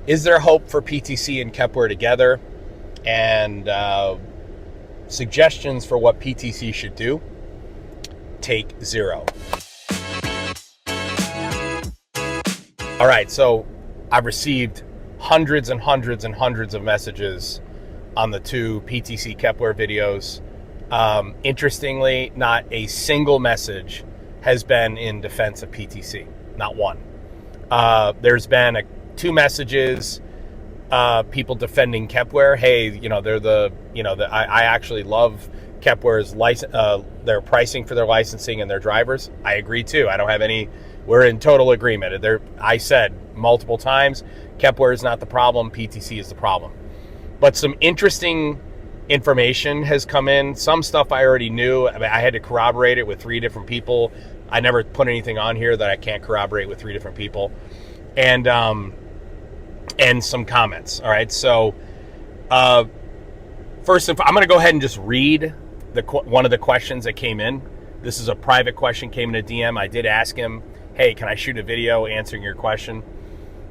Is there hope for PTC and Kepware together? And suggestions for what PTC should do? Take 0. All right, so I've received hundreds and hundreds and hundreds of messages on the 2 PTC Kepware videos. Interestingly, not a single message has been in defense of PTC. Not one. There's been 2 messages, people defending Kepware. Hey, I actually love Kepware's their pricing for their licensing and their drivers. I agree too. I don't have any. We're in total agreement. I said multiple times, Kepware is not the problem. PTC is the problem. But some interesting information has come in. Some stuff I already knew. I mean, I had to corroborate it with 3 different people. I never put anything on here that I can't corroborate with 3 different people, and some comments. All right, so first, I'm going to go ahead and just read one of the questions that came in. This is a private question, came in a DM. I did ask him, hey, can I shoot a video answering your question?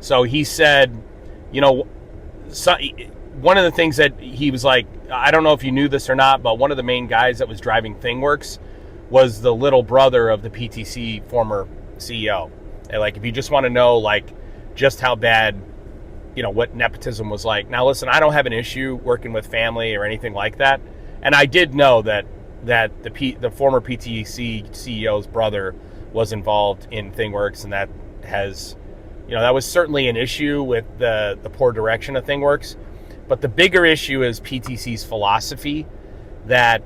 So he said, one of the things that he was like, I don't know if you knew this or not, but one of the main guys that was driving ThingWorks was the little brother of the PTC former CEO. And like, if you just want to know, like, just how bad, what nepotism was like. Now, listen, I don't have an issue working with family or anything like that. And I did know that the former PTC CEO's brother was involved in ThingWorks, and that has, that was certainly an issue with the poor direction of ThingWorks. But the bigger issue is PTC's philosophy that,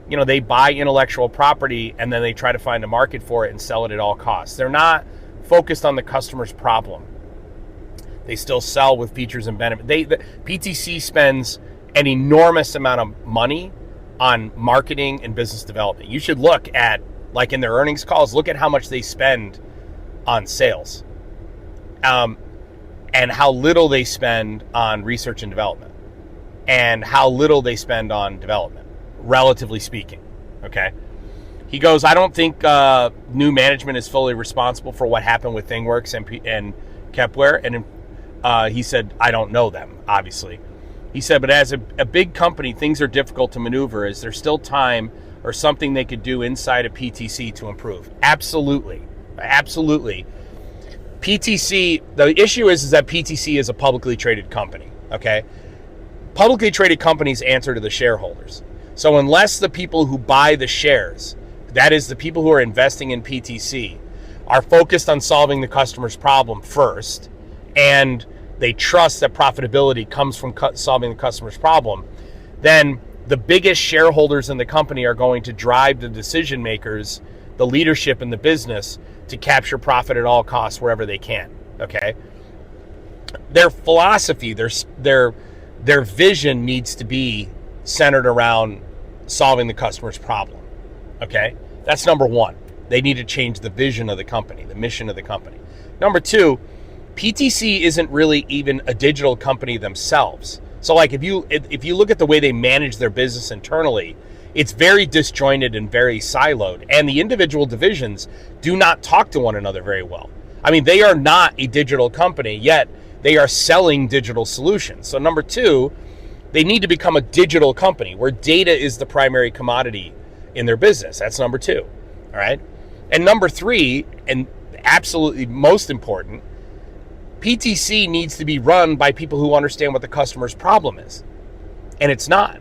they buy intellectual property and then they try to find a market for it and sell it at all costs. They're not focused on the customer's problem. They still sell with features and benefits. PTC spends an enormous amount of money on marketing and business development. You should look at, like in their earnings calls, look at how much they spend on sales, and how little they spend on research and development, and how little they spend on development, relatively speaking. Okay. He goes, I don't think new management is fully responsible for what happened with ThingWorks and Kepware. And he said, I don't know them, obviously. He said, but as a big company, things are difficult to maneuver. Is there still time or something they could do inside of PTC to improve? Absolutely. Absolutely. PTC, the issue is that PTC is a publicly traded company, okay? Publicly traded companies answer to the shareholders. So unless the people who buy the shares, that is the people who are investing in PTC, are focused on solving the customer's problem first, and they trust that profitability comes from solving the customer's problem, then the biggest shareholders in the company are going to drive the decision makers, the leadership in the business, to capture profit at all costs wherever they can. Okay, their philosophy, their vision needs to be centered around solving the customer's problem. Okay, that's number one. They need to change the vision of the company, the mission of the company. Number two, PTC isn't really even a digital company themselves. So like if you look at the way they manage their business internally, it's very disjointed and very siloed, and the individual divisions do not talk to one another very well. I mean, they are not a digital company, yet they are selling digital solutions. So number two, they need to become a digital company where data is the primary commodity in their business. That's number two. All right. And number three, and absolutely most important, PTC needs to be run by people who understand what the customer's problem is. And it's not.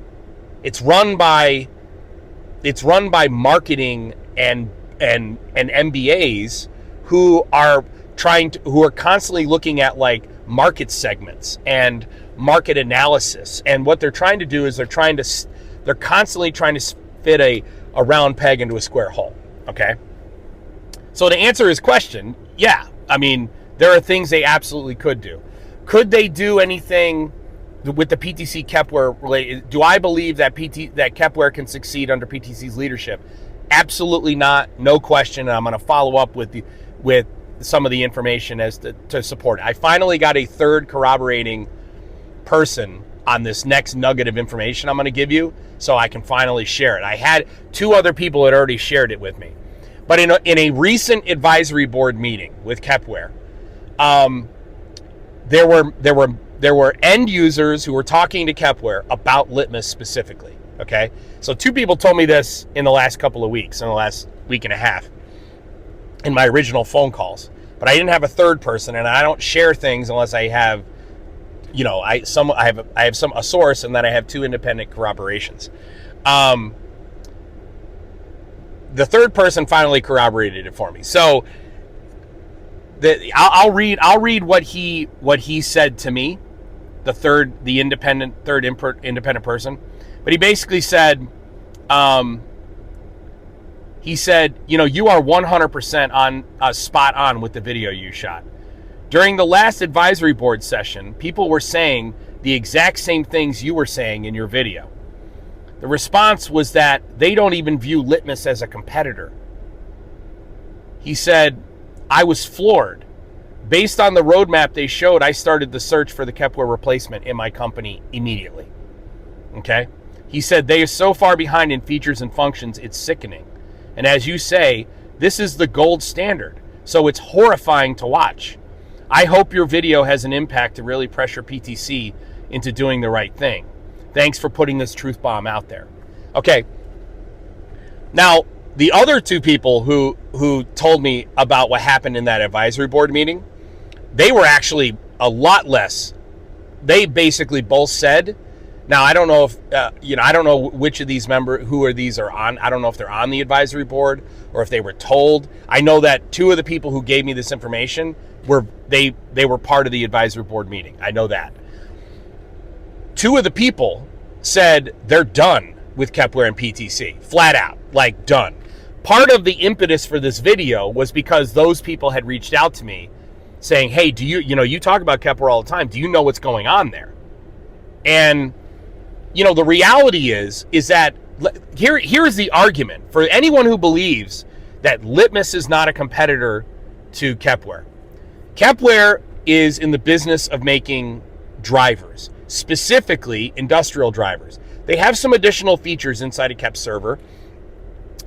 It's run by marketing and MBAs who are constantly looking at like market segments and market analysis. And what they're trying to do is they're constantly trying to fit a round peg into a square hole. Okay. So to answer his question, yeah, I mean, there are things they absolutely could do. Could they do anything with the PTC Kepware related? Do I believe that Kepware can succeed under PTC's leadership? Absolutely not, no question. And I'm going to follow up with some of the information as to support it. I finally got a third corroborating person on this next nugget of information I'm going to give you, so I can finally share it. I had 2 other people that already shared it with me. But in a recent advisory board meeting with Kepware, there were end users who were talking to Kepware about Litmus specifically. Okay, so 2 people told me this in the last couple of weeks, in the last week and a half, in my original phone calls. But I didn't have a third person, and I don't share things unless I have, I have a source, and then I have 2 independent corroborations. The third person finally corroborated it for me. So I'll read what he said to me, the independent person. But he basically said, you are 100% on spot on with the video you shot. During the last advisory board session, people were saying the exact same things you were saying in your video. The response was that they don't even view Litmus as a competitor. He said, I was floored. Based on the roadmap they showed, I started the search for the Kepware replacement in my company immediately. Okay? He said, they are so far behind in features and functions, it's sickening. And as you say, this is the gold standard, so it's horrifying to watch. I hope your video has an impact to really pressure PTC into doing the right thing. Thanks for putting this truth bomb out there. Okay. Now, the other 2 people who told me about what happened in that advisory board meeting, they were actually a lot less. They basically both said, now I don't know if I don't know which of these these are on. I don't know if they're on the advisory board or if they were told. I know that 2 of the people who gave me this information were part of the advisory board meeting. I know that. 2 of the people said they're done with Kepware and PTC, flat out, like done. Part of the impetus for this video was because those people had reached out to me saying, hey, do you talk about Kepware all the time. Do you know what's going on there? And, the reality is that here's the argument for anyone who believes that Litmus is not a competitor to Kepware. Kepware is in the business of making drivers, specifically industrial drivers. They have some additional features inside of Kep Server.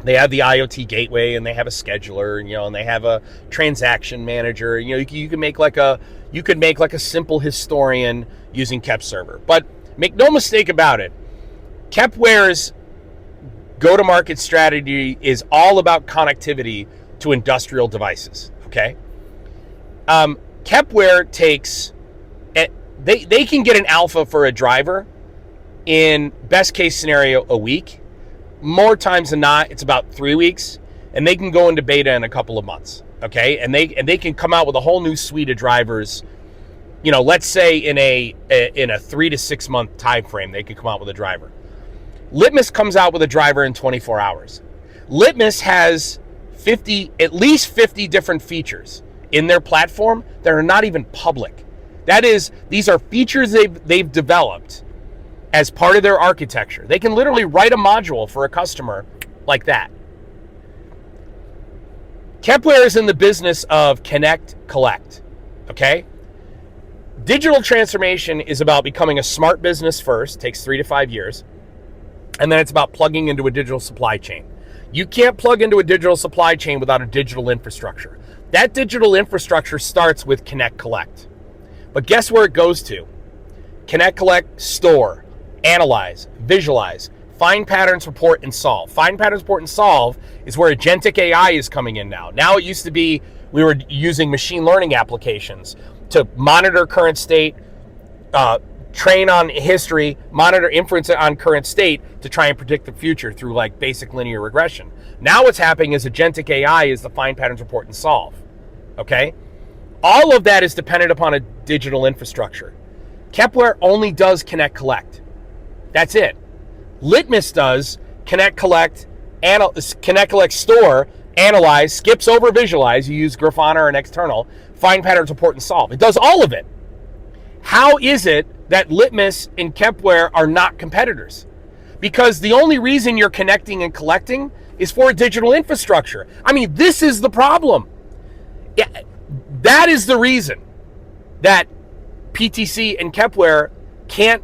They have the IoT gateway, and they have a scheduler, and they have a transaction manager. You can make like a simple historian using Kep Server. But make no mistake about it, Kepware's go-to-market strategy is all about connectivity to industrial devices. Okay, Kepware takes they can get an alpha for a driver in best case scenario a week. More times than not, it's about 3 weeks, and they can go into beta in a couple of months. Okay, and they can come out with a whole new suite of drivers. Let's say in a 3 to 6 month time frame, they could come out with a driver. Litmus comes out with a driver in 24 hours. Litmus has at least 50 different features in their platform that are not even public. That is, these are features they've developed as part of their architecture. They can literally write a module for a customer like that. Kepware is in the business of connect, collect. Okay? Digital transformation is about becoming a smart business first, takes 3 to 5 years, and then it's about plugging into a digital supply chain. You can't plug into a digital supply chain without a digital infrastructure. That digital infrastructure starts with connect, collect. But guess where it goes to? Connect, collect, store, analyze, visualize, find patterns, report, and solve. Find patterns, report, and solve is where agentic AI is coming in now. Now it used to be we were using machine learning applications to monitor current state, train on history, monitor inference on current state to try and predict the future through like basic linear regression. Now what's happening is agentic AI is the find patterns, report, and solve. Okay? All of that is dependent upon a digital infrastructure. Kepware only does connect, collect. That's it. Litmus does connect, collect, store, analyze, skips over visualize. You use Grafana or an external. Find patterns, report, and solve. It does all of it. How is it that Litmus and Kepware are not competitors? Because the only reason you're connecting and collecting is for a digital infrastructure. I mean, this is the problem. Yeah, that is the reason that PTC and Kepware can't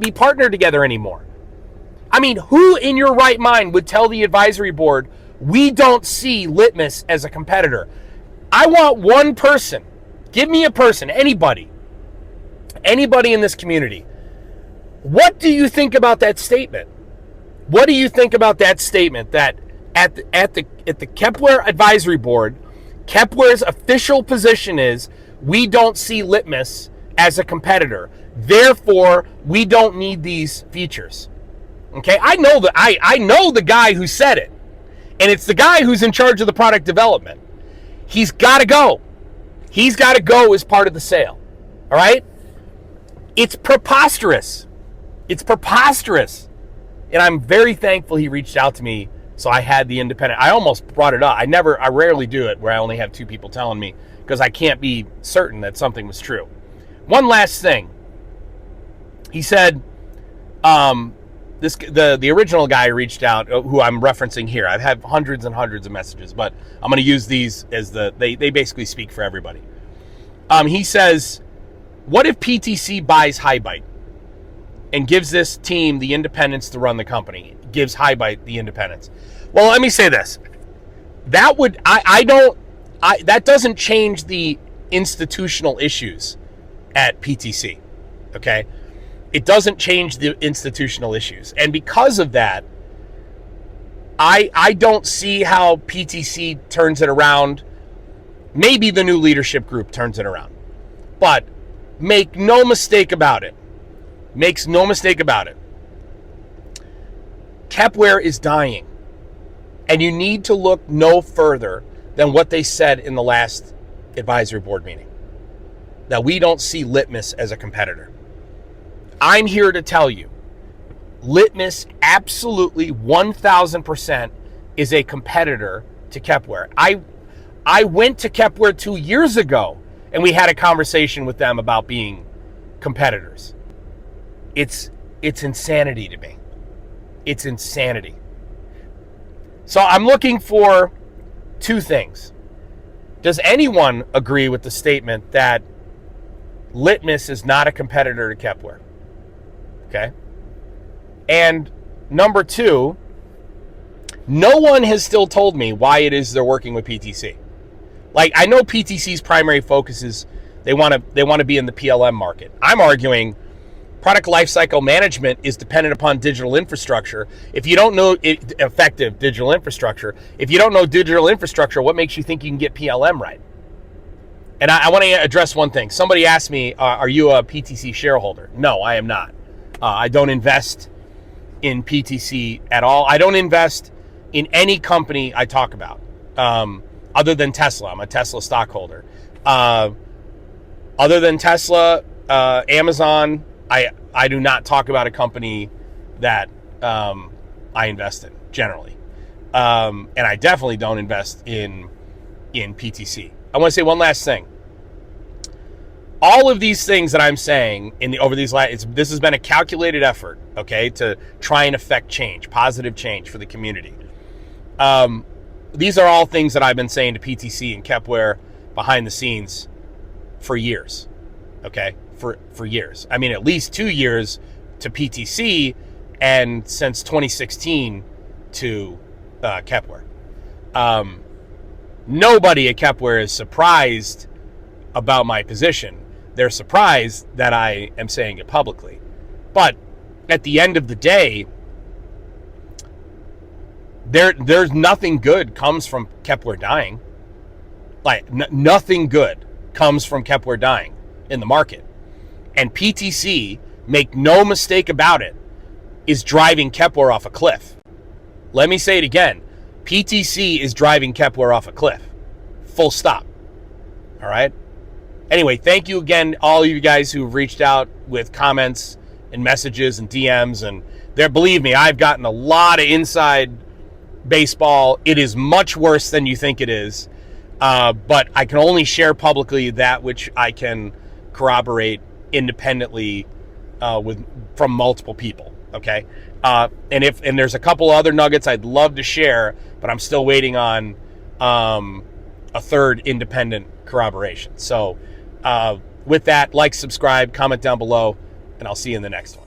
be partnered together anymore. I mean, who in your right mind would tell the advisory board, we don't see Litmus as a competitor? I want one person, give me a person, anybody, anybody in this community, what do you think about that statement? What do you think about that statement that at the Kepware advisory board, Kepware's official position is we don't see Litmus as a competitor. Therefore, we don't need these features. Okay, I know the guy who said it, and it's the guy who's in charge of the product development. He's got to go. He's got to go as part of the sale. All right? It's preposterous. It's preposterous. And I'm very thankful he reached out to me, so I had the independent. I almost brought it up. I rarely do it where I only have two people telling me, because I can't be certain that something was true. One last thing. He said, the original guy reached out, who I'm referencing here. I've had hundreds and hundreds of messages, but I'm going to use these as they basically speak for everybody. He says, what if PTC buys HighByte and gives this team the independence to run the company? Gives HighByte the independence. Well, let me say this. That doesn't change the institutional issues at PTC. Okay? It doesn't change the institutional issues. And because of that, I don't see how PTC turns it around. Maybe the new leadership group turns it around. But make no mistake about it. Makes no mistake about it. Kepware is dying. And you need to look no further than what they said in the last advisory board meeting. That we don't see Litmus as a competitor. I'm here to tell you, Litmus absolutely 1,000% is a competitor to Kepware. I went to Kepware 2 years ago, and we had a conversation with them about being competitors. It's insanity to me. It's insanity. So I'm looking for two things. Does anyone agree with the statement that Litmus is not a competitor to Kepware? Okay. And number two, no one has still told me why it is they're working with PTC. Like, I know PTC's primary focus is they want to be in the PLM market. I'm arguing product lifecycle management is dependent upon digital infrastructure. If you don't know effective digital infrastructure, if you don't know digital infrastructure, what makes you think you can get PLM right? And I want to address one thing. Somebody asked me, are you a PTC shareholder? No, I am not. I don't invest in PTC at all. I don't invest in any company I talk about, other than Tesla. I'm a Tesla stockholder. Other than Tesla, Amazon, I do not talk about a company that I invest in generally, and I definitely don't invest in PTC. I want to say one last thing. All of these things that I'm saying this has been a calculated effort, okay, to try and affect change, positive change for the community. These are all things that I've been saying to PTC and Kepware behind the scenes for years, okay, for years. I mean, at least 2 years to PTC, and since 2016 to Kepware. Nobody at Kepware is surprised about my position. They're surprised that I am saying it publicly. But at the end of the day, there's nothing good comes from Kepware dying. Like, nothing good comes from Kepware dying in the market. And PTC, make no mistake about it, is driving Kepware off a cliff. Let me say it again. PTC is driving Kepware off a cliff. Full stop. All right? Anyway, thank you again, all of you guys who've reached out with comments and messages and DMs. And believe me, I've gotten a lot of inside baseball. It is much worse than you think it is. But I can only share publicly that which I can corroborate independently from multiple people. Okay? And there's a couple other nuggets I'd love to share, but I'm still waiting on a third independent corroboration. So with that, like, subscribe, comment down below, and I'll see you in the next one.